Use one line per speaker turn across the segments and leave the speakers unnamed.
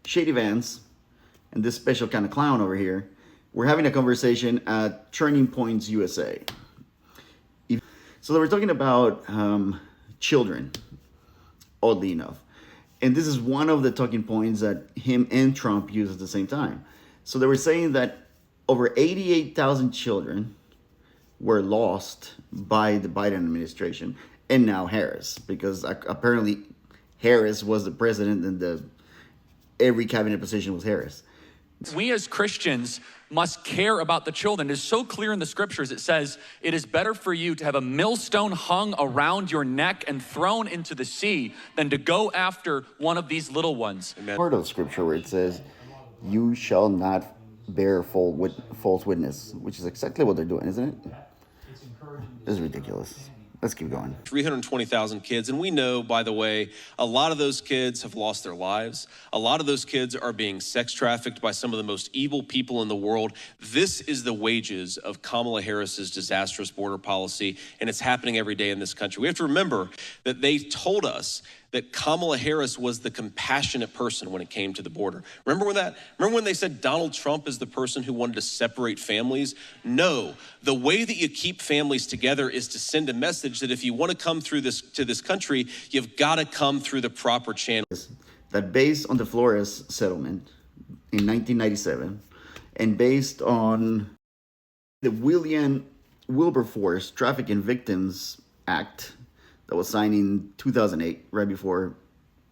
Shady Vance and this special kind of clown over here were having a conversation at Turning Points USA. So they were talking about children, oddly enough. And this is one of the talking points that him and Trump used at the same time. So they were saying that over 88,000 children were lost by the Biden administration, and now Harris, because apparently Harris was the president and every cabinet position was Harris.
We as Christians must care about the children. It is so clear in the scriptures. It says, it is better for you to have a millstone hung around your neck and thrown into the sea than to go after one of these little ones.
Part of scripture where it says, you shall not bear false witness, which is exactly what they're doing, isn't it? This is ridiculous. Let's keep going.
320,000 kids. And we know, by the way, a lot of those kids have lost their lives. A lot of those kids are being sex trafficked by some of the most evil people in the world. This is the wages of Kamala Harris's disastrous border policy, and it's happening every day in this country. We have to remember that they told us that Kamala Harris was the compassionate person when it came to the border. Remember when they said Donald Trump is the person who wanted to separate families? No, the way that you keep families together is to send a message that if you want to come through to this country, you've got to come through the proper channels.
That based on the Flores settlement in 1997, and based on the Wilberforce Trafficking Victims Act that was signed in 2008, right before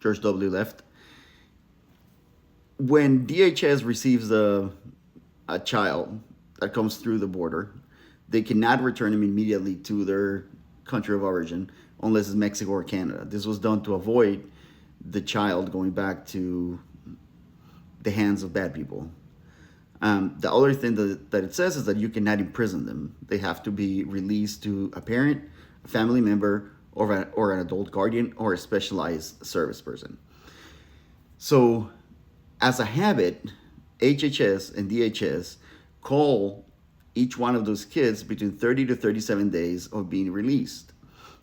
George W. left. When DHS receives a child that comes through the border, they cannot return him immediately to their country of origin unless it's Mexico or Canada. This was done to avoid the child going back to the hands of bad people. The other thing that it says is that you cannot imprison them. They have to be released to a parent, a family member, or an adult guardian, or a specialized service person. So, as a habit, HHS and DHS call each one of those kids between 30 to 37 days of being released.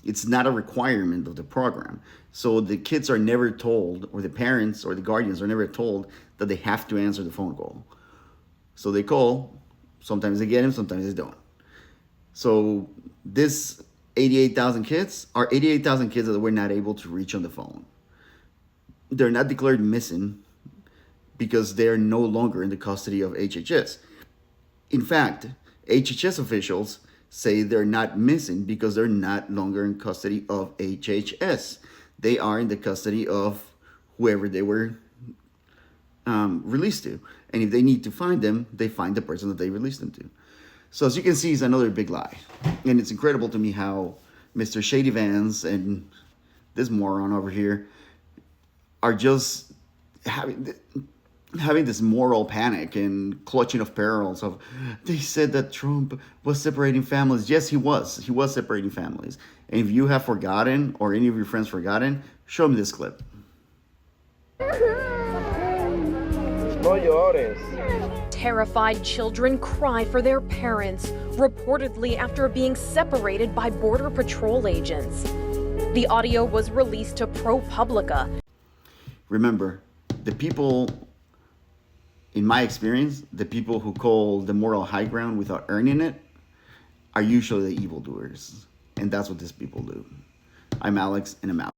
It's not a requirement of the program. So the kids are never told, or the parents or the guardians are never told that they have to answer the phone call. So they call, sometimes they get them, sometimes they don't. So this 88,000 kids are 88,000 kids that we're not able to reach on the phone. They're not declared missing because they're no longer in the custody of HHS. In fact, HHS officials say they're not missing because they're not longer in custody of HHS. They are in the custody of whoever they were released to. And if they need to find them, they find the person that they released them to. So as you can see, it's another big lie. And it's incredible to me how Mr. Shady Vance and this moron over here are just having this moral panic and clutching of pearls of, they said that Trump was separating families. Yes, he was. He was separating families. And if you have forgotten, or any of your friends forgotten, show me this clip.
No llores.
Terrified children cry for their parents, reportedly after being separated by Border Patrol agents. The audio was released to ProPublica.
Remember, the people, in my experience, the people who call the moral high ground without earning it are usually the evildoers. And that's what these people do. I'm Alex, and I'm out.